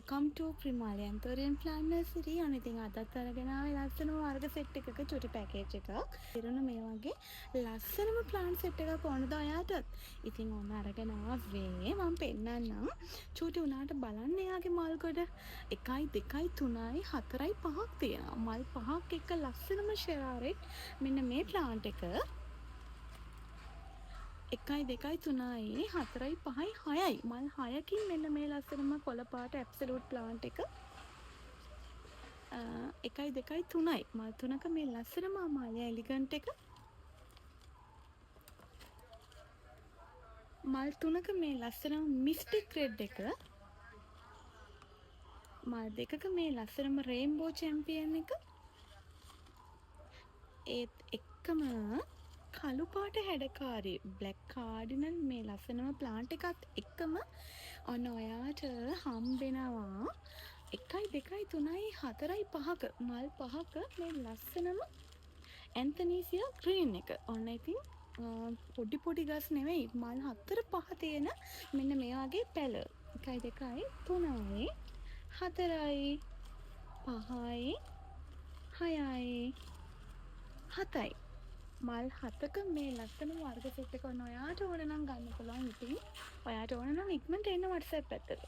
welcome to Primalyanthorian Plant Nursery. අනිතින් අදත් අරගෙන ආවේ ලස්සනම වර්ග සෙට් එකක චුටි පැකේජ් එකක්. ඉරණ මේ වගේ ලස්සනම ප්ලාන්ට් සෙට් එකක් ඕනද ඔයාටත්? ඉතින් ඕන අරගෙන ආවේ මම පෙන්නන්නම්. චුටි උනාට බලන්න එයාගේ මල් ගොඩ 1 2 3 4 5ක් තියෙනවා. මල් 5ක් එක්ක ලස්සනම ෂෙයාරෙක් මෙන්න මේ ප්ලාන්ට් එක 1 2 3 4 5 6යි මල් 6කින් මෙන්න මේ ලස්සනම කොළ පාට ඇබ්සලූට් ප්ලාන්ට් එක 1 2 3යි මල් 3ක මේ ලස්සනම අමාලියා එලිගන්ට් එක මල් 3ක මේ ලස්සනම මිස්ටික් රෙඩ් එක මල් 2ක මේ ලස්සනම රේන්බෝ චැම්පියන් එක ඒත් එක්කම කළු පාට හැඩකාරී බ්ලැක් කාඩිනල් මේ ලස්සනම ප්ලාන්ට් එකත් එක්කම ඔන්න ඔයාට හම්බෙනවා 1 2 3 4 5ක මල් 5ක මේ ලස්සනම ඇන්තනීසියා ග්‍රීන් එක. ඔන්න ඉතින් පොඩි පොඩි ගස් නෙවෙයි මල් 4 5 තියෙන මෙන්න මේ වගේ පැල 1 2 3 4යි 5යි 6යි 7යි මල් 7ක මේ ලස්සන වර්ග සෙට් එක ඔන්න ඔයාට ඕන නම් ගන්න පුළුවන්. ඉතින් ඔයාට ඕන නම් ඉක්මනට එන්න WhatsApp පැත්තට.